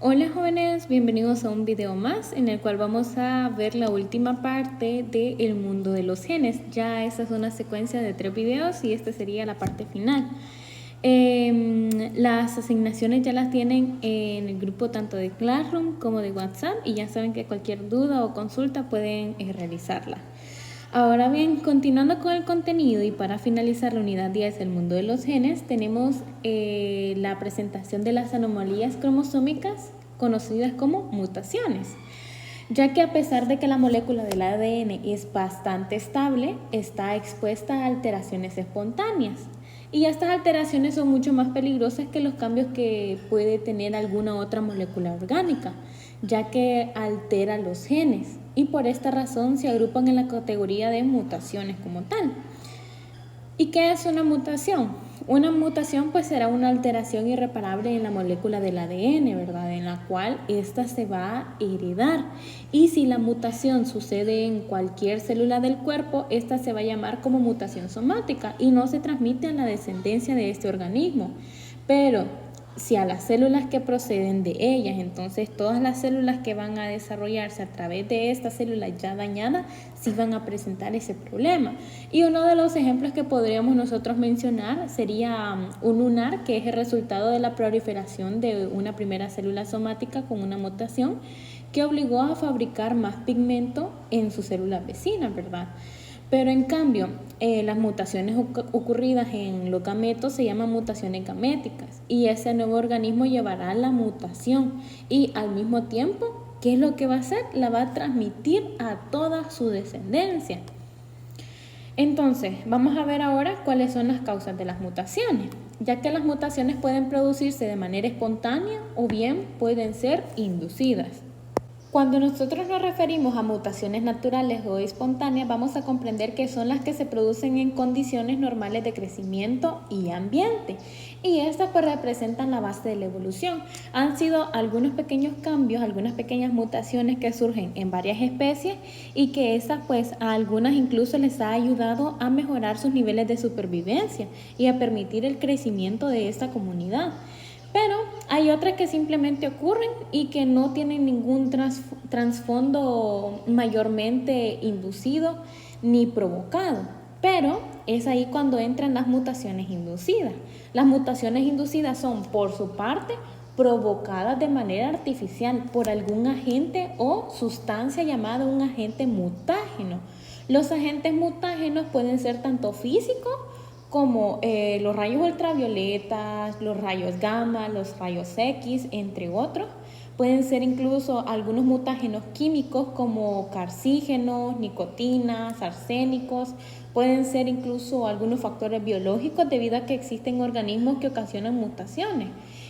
Hola jóvenes, bienvenidos a un video más en el cual vamos a ver la última parte del mundo de los genes. Ya esta es una secuencia de 3 videos y esta sería la parte final. Las asignaciones ya las tienen en el grupo tanto de Classroom como de WhatsApp y ya saben que cualquier duda o consulta pueden realizarla. Ahora bien, continuando con el contenido y para finalizar la unidad 10 del mundo de los genes, tenemos la presentación de las anomalías cromosómicas conocidas como mutaciones, ya que a pesar de que la molécula del ADN es bastante estable, está expuesta a alteraciones espontáneas. Y estas alteraciones son mucho más peligrosas que los cambios que puede tener alguna otra molécula orgánica, ya que altera los genes y por esta razón se agrupan en la categoría de mutaciones como tal. ¿Y qué es una mutación? Una mutación pues será una alteración irreparable en la molécula del ADN, ¿verdad? En la cual ésta se va a heredar. Y si la mutación sucede en cualquier célula del cuerpo, esta se va a llamar como mutación somática y no se transmite a la descendencia de este organismo. Pero si a las células que proceden de ellas, entonces todas las células que van a desarrollarse a través de esta célula ya dañada, sí van a presentar ese problema. Y uno de los ejemplos que podríamos nosotros mencionar sería un lunar, que es el resultado de la proliferación de una primera célula somática con una mutación que obligó a fabricar más pigmento en sus células vecinas, ¿verdad? Pero en cambio, las mutaciones ocurridas en los gametos se llaman mutaciones gaméticas y ese nuevo organismo llevará la mutación y al mismo tiempo, ¿qué es lo que va a hacer? La va a transmitir a toda su descendencia. Entonces, vamos a ver ahora cuáles son las causas de las mutaciones, ya que las mutaciones pueden producirse de manera espontánea o bien pueden ser inducidas. Cuando nosotros nos referimos a mutaciones naturales o espontáneas, vamos a comprender que son las que se producen en condiciones normales de crecimiento y ambiente. Y estas pues representan la base de la evolución. Han sido algunos pequeños cambios, algunas pequeñas mutaciones que surgen en varias especies y que estas pues a algunas incluso les ha ayudado a mejorar sus niveles de supervivencia y a permitir el crecimiento de esta comunidad. Pero hay otras que simplemente ocurren y que no tienen ningún trasfondo mayormente inducido ni provocado. Pero es ahí cuando entran las mutaciones inducidas. Las mutaciones inducidas son, por su parte, provocadas de manera artificial por algún agente o sustancia llamada un agente mutágeno. Los agentes mutágenos pueden ser tanto físicos como los rayos ultravioletas, los rayos gamma, los rayos X, entre otros. Pueden ser incluso algunos mutágenos químicos como carcígenos, nicotinas, arsénicos. Pueden ser incluso algunos factores biológicos debido a que existen organismos que ocasionan mutaciones.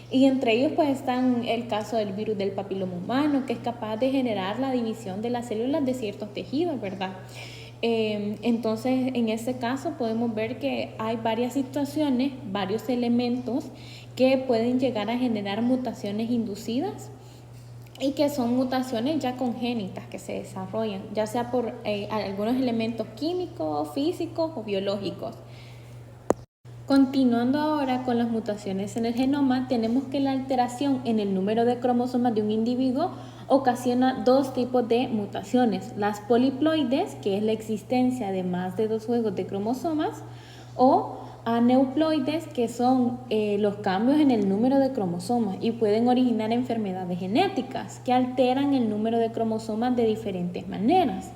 Y entre ellos pues están el caso del virus del papiloma humano, que es capaz de generar la división de las células de ciertos tejidos, ¿verdad? Entonces, en este caso podemos ver que hay varias situaciones, varios elementos que pueden llegar a generar mutaciones inducidas y que son mutaciones ya congénitas que se desarrollan, ya sea por algunos elementos químicos, físicos o biológicos. Continuando ahora con las mutaciones en el genoma, tenemos que la alteración en el número de cromosomas de un individuo ocasiona dos tipos de mutaciones: las poliploides, que es la existencia de más de 2 juegos de cromosomas, o aneuploides, que son los cambios en el número de cromosomas y pueden originar enfermedades genéticas que alteran el número de cromosomas de diferentes maneras.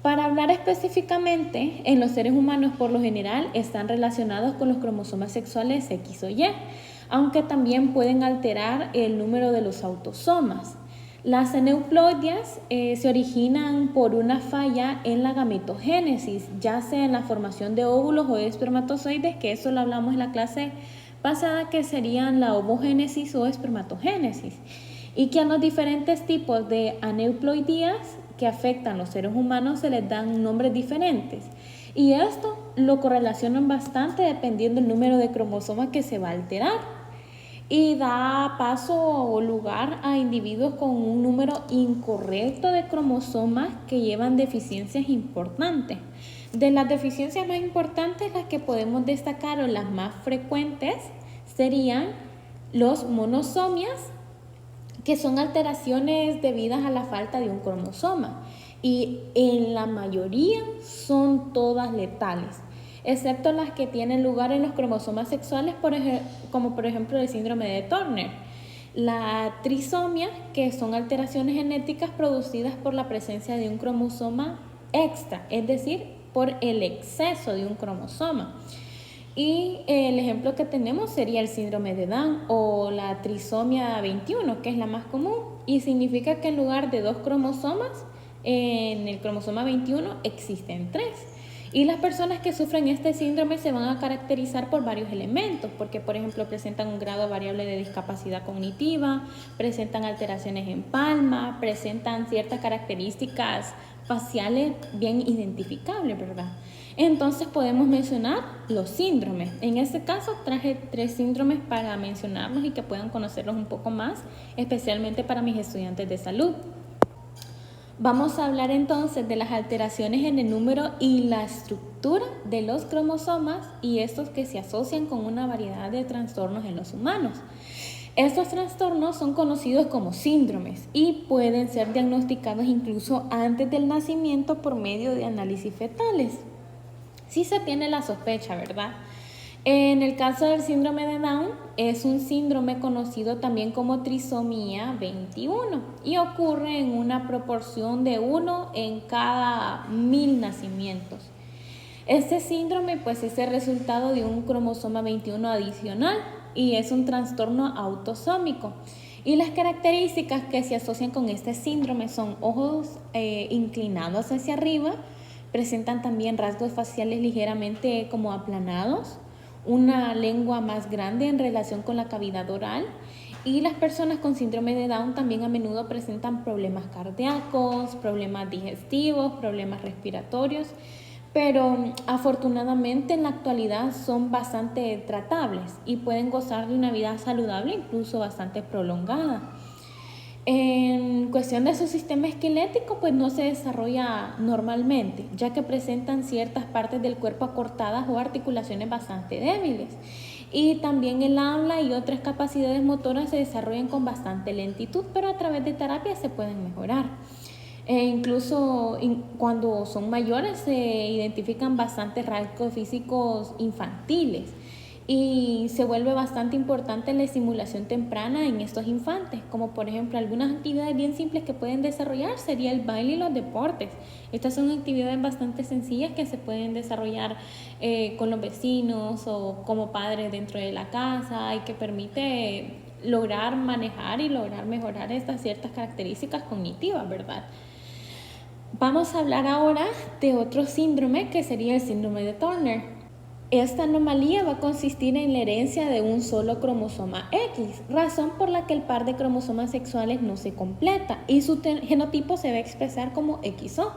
Para hablar específicamente, en los seres humanos por lo general están relacionados con los cromosomas sexuales X o Y, aunque también pueden alterar el número de los autosomas. Las aneuploidias se originan por una falla en la gametogénesis, ya sea en la formación de óvulos o de espermatozoides, que eso lo hablamos en la clase pasada, que serían la ovogénesis o espermatogénesis, y que a los diferentes tipos de aneuploidías que afectan a los seres humanos se les dan nombres diferentes. Y esto lo correlacionan bastante dependiendo del número de cromosomas que se va a alterar. Y da paso o lugar a individuos con un número incorrecto de cromosomas que llevan deficiencias importantes. De las deficiencias más importantes, las que podemos destacar o las más frecuentes serían los monosomias, que son alteraciones debidas a la falta de un cromosoma y en la mayoría son todas letales, excepto las que tienen lugar en los cromosomas sexuales, como por ejemplo el síndrome de Turner. La trisomía, que son alteraciones genéticas producidas por la presencia de un cromosoma extra, es decir, por el exceso de un cromosoma. Y el ejemplo que tenemos sería el síndrome de Down o la trisomía 21, que es la más común, y significa que en lugar de 2 cromosomas, en el cromosoma 21 existen 3. Y las personas que sufren este síndrome se van a caracterizar por varios elementos, porque por ejemplo presentan un grado variable de discapacidad cognitiva, presentan alteraciones en palma, presentan ciertas características faciales bien identificables, ¿verdad? Entonces podemos mencionar los síndromes. En este caso traje 3 síndromes para mencionarlos y que puedan conocerlos un poco más, especialmente para mis estudiantes de salud. Vamos a hablar entonces de las alteraciones en el número y la estructura de los cromosomas y estos que se asocian con una variedad de trastornos en los humanos. Estos trastornos son conocidos como síndromes y pueden ser diagnosticados incluso antes del nacimiento por medio de análisis fetales. Sí se tiene la sospecha, ¿verdad? En el caso del síndrome de Down, es un síndrome conocido también como trisomía 21 y ocurre en una proporción de 1 en cada 1000 nacimientos. Este síndrome pues es el resultado de un cromosoma 21 adicional y es un trastorno autosómico. Y las características que se asocian con este síndrome son ojos inclinados hacia arriba, presentan también rasgos faciales ligeramente como aplanados, una lengua más grande en relación con la cavidad oral, y las personas con síndrome de Down también a menudo presentan problemas cardíacos, problemas digestivos, problemas respiratorios, pero afortunadamente en la actualidad son bastante tratables y pueden gozar de una vida saludable, incluso bastante prolongada. En cuestión de su sistema esquelético, pues no se desarrolla normalmente, ya que presentan ciertas partes del cuerpo acortadas o articulaciones bastante débiles. Y también el habla y otras capacidades motoras se desarrollan con bastante lentitud, pero a través de terapia se pueden mejorar. Incluso cuando son mayores se identifican bastantes rasgos físicos infantiles. Y se vuelve bastante importante la estimulación temprana en estos infantes, como por ejemplo algunas actividades bien simples que pueden desarrollar sería el baile y los deportes. Estas son actividades bastante sencillas que se pueden desarrollar con los vecinos o como padres dentro de la casa y que permite lograr manejar y lograr mejorar estas ciertas características cognitivas, ¿verdad? Vamos a hablar ahora de otro síndrome que sería el síndrome de Turner. Esta anomalía va a consistir en la herencia de un solo cromosoma X, razón por la que el par de cromosomas sexuales no se completa y su genotipo se va a expresar como XO.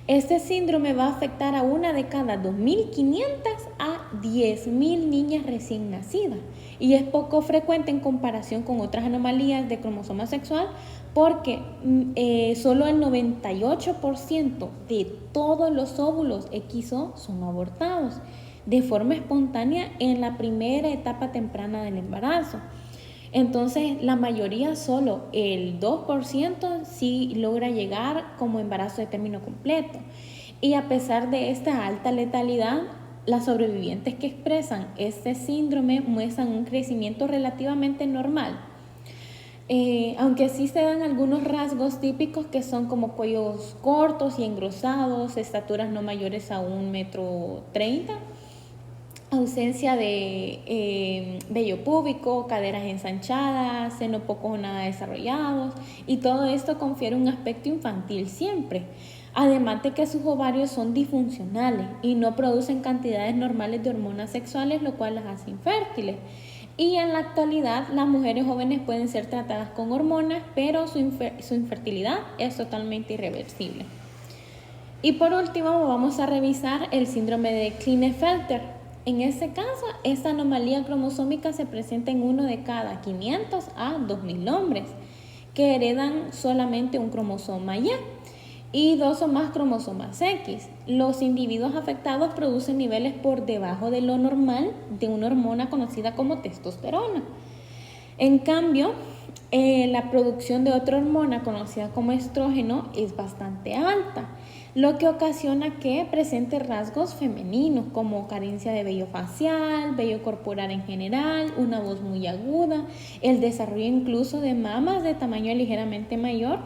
Este síndrome va a afectar a una de cada 2.500 a 10.000 niñas recién nacidas y es poco frecuente en comparación con otras anomalías de cromosoma sexual porque solo el 98% de todos los óvulos XO son abortados de forma espontánea en la primera etapa temprana del embarazo. Entonces, la mayoría, solo el 2%, sí logra llegar como embarazo de término completo. Y a pesar de esta alta letalidad, las sobrevivientes que expresan este síndrome muestran un crecimiento relativamente normal. Aunque sí se dan algunos rasgos típicos que son como cuellos cortos y engrosados, estaturas no mayores a 1,30 m, ausencia de vello púbico, caderas ensanchadas, seno poco o nada desarrollados, y todo esto confiere un aspecto infantil siempre. Además de que sus ovarios son disfuncionales y no producen cantidades normales de hormonas sexuales, lo cual las hace infértiles. Y en la actualidad las mujeres jóvenes pueden ser tratadas con hormonas, pero su infertilidad es totalmente irreversible. Y por último vamos a revisar el síndrome de Klinefelter. En este caso, esta anomalía cromosómica se presenta en uno de cada 500 a 2.000 hombres que heredan solamente un cromosoma Y y 2 o más cromosomas X. Los individuos afectados producen niveles por debajo de lo normal de una hormona conocida como testosterona. En cambio, la producción de otra hormona conocida como estrógeno es bastante alta, lo que ocasiona que presente rasgos femeninos como carencia de vello facial, vello corporal en general, una voz muy aguda, el desarrollo incluso de mamas de tamaño ligeramente mayor.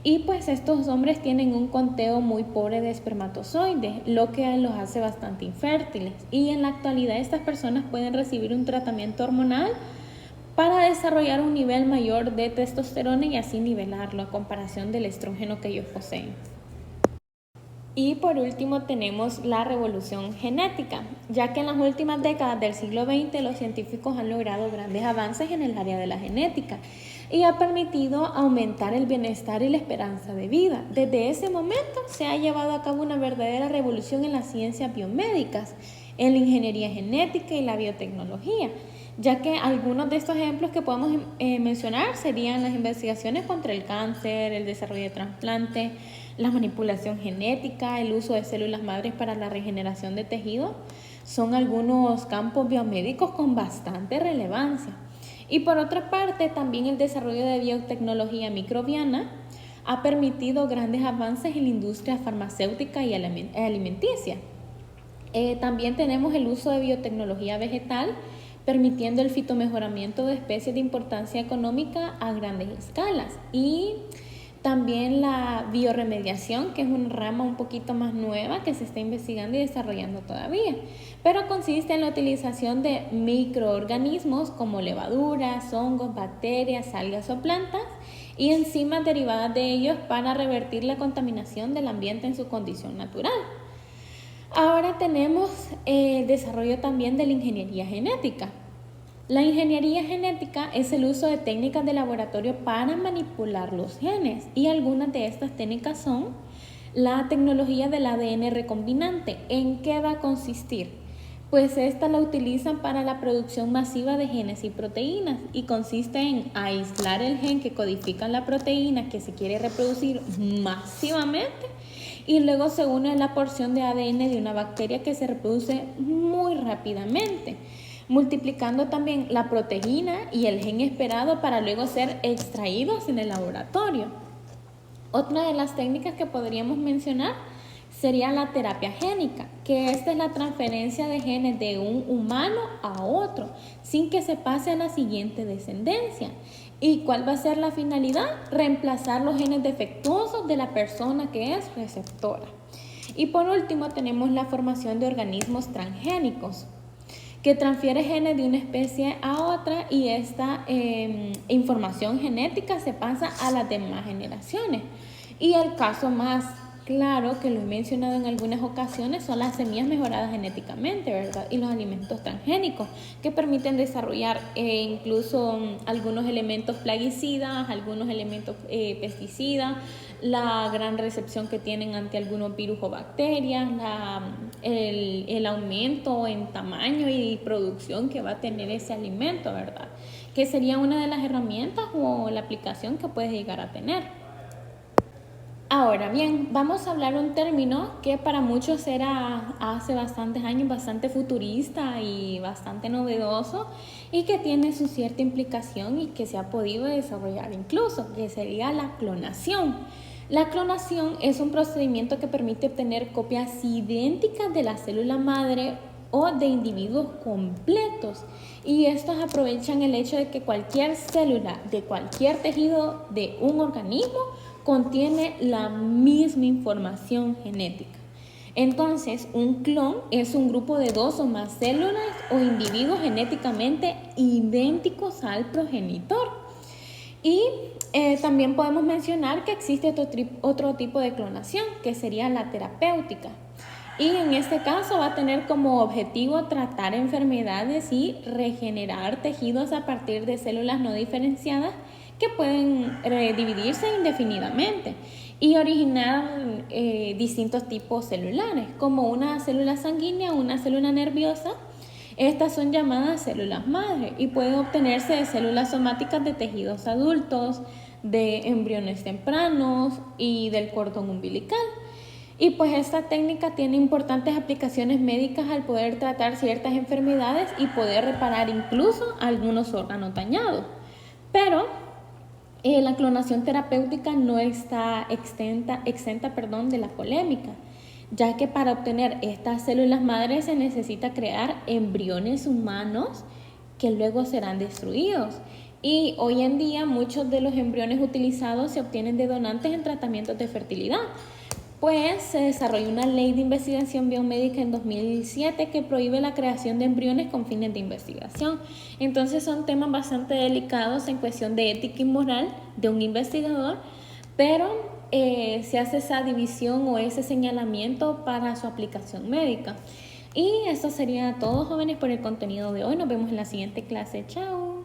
Y pues estos hombres tienen un conteo muy pobre de espermatozoides, lo que los hace bastante infértiles. Y en la actualidad estas personas pueden recibir un tratamiento hormonal para desarrollar un nivel mayor de testosterona y así nivelarlo a comparación del estrógeno que ellos poseen. Y por último tenemos la revolución genética, ya que en las últimas décadas del siglo XX los científicos han logrado grandes avances en el área de la genética y ha permitido aumentar el bienestar y la esperanza de vida. Desde ese momento se ha llevado a cabo una verdadera revolución en las ciencias biomédicas, en la ingeniería genética y la biotecnología, ya que algunos de estos ejemplos que podemos mencionar serían las investigaciones contra el cáncer, el desarrollo de trasplantes, la manipulación genética, el uso de células madres para la regeneración de tejido. Son algunos campos biomédicos con bastante relevancia. Y por otra parte, también el desarrollo de biotecnología microbiana ha permitido grandes avances en la industria farmacéutica y alimenticia. También tenemos el uso de biotecnología vegetal, permitiendo el fitomejoramiento de especies de importancia económica a grandes escalas. Y también la bioremediación, que es una rama un poquito más nueva que se está investigando y desarrollando todavía, pero consiste en la utilización de microorganismos como levaduras, hongos, bacterias, algas o plantas y enzimas derivadas de ellos para revertir la contaminación del ambiente en su condición natural. Ahora tenemos el desarrollo también de la ingeniería genética. La ingeniería genética es el uso de técnicas de laboratorio para manipular los genes y algunas de estas técnicas son la tecnología del ADN recombinante. ¿En qué va a consistir? Pues esta la utilizan para la producción masiva de genes y proteínas y consiste en aislar el gen que codifica la proteína que se quiere reproducir masivamente y luego se une a la porción de ADN de una bacteria que se reproduce muy rápidamente, multiplicando también la proteína y el gen esperado para luego ser extraídos en el laboratorio. Otra de las técnicas que podríamos mencionar sería la terapia génica, que esta es la transferencia de genes de un humano a otro, sin que se pase a la siguiente descendencia. ¿Y cuál va a ser la finalidad? Reemplazar los genes defectuosos de la persona que es receptora. Y por último tenemos la formación de organismos transgénicos, que transfiere genes de una especie a otra y esta información genética se pasa a las demás generaciones. Y el caso más claro, que lo he mencionado en algunas ocasiones, son las semillas mejoradas genéticamente, ¿verdad? Y los alimentos transgénicos, que permiten desarrollar incluso algunos elementos plaguicidas, algunos elementos pesticidas, la gran recepción que tienen ante algunos virus o bacterias, el aumento en tamaño y producción que va a tener ese alimento, ¿verdad? Que sería una de las herramientas o la aplicación que puedes llegar a tener. Ahora bien, vamos a hablar un término que para muchos era hace bastantes años bastante futurista y bastante novedoso y que tiene su cierta implicación y que se ha podido desarrollar incluso, que sería la clonación. La clonación es un procedimiento que permite obtener copias idénticas de la célula madre o de individuos completos, y estos aprovechan el hecho de que cualquier célula de cualquier tejido de un organismo contiene la misma información genética. Entonces, un clon es un grupo de 2 o más células o individuos genéticamente idénticos al progenitor. Y también podemos mencionar que existe otro tipo de clonación, que sería la terapéutica. Y en este caso va a tener como objetivo tratar enfermedades y regenerar tejidos a partir de células no diferenciadas que pueden dividirse indefinidamente y originar distintos tipos celulares, como una célula sanguínea o una célula nerviosa. Estas son llamadas células madre y pueden obtenerse de células somáticas de tejidos adultos, de embriones tempranos y del cordón umbilical. Y pues esta técnica tiene importantes aplicaciones médicas al poder tratar ciertas enfermedades y poder reparar incluso algunos órganos dañados. Pero La clonación terapéutica no está exenta de la polémica, ya que para obtener estas células madres se necesita crear embriones humanos que luego serán destruidos. Y hoy en día muchos de los embriones utilizados se obtienen de donantes en tratamientos de fertilidad. Pues se desarrolló una ley de investigación biomédica en 2007 que prohíbe la creación de embriones con fines de investigación. Entonces son temas bastante delicados en cuestión de ética y moral de un investigador, pero se hace esa división o ese señalamiento para su aplicación médica. Y eso sería todo, jóvenes, por el contenido de hoy. Nos vemos en la siguiente clase. Chao.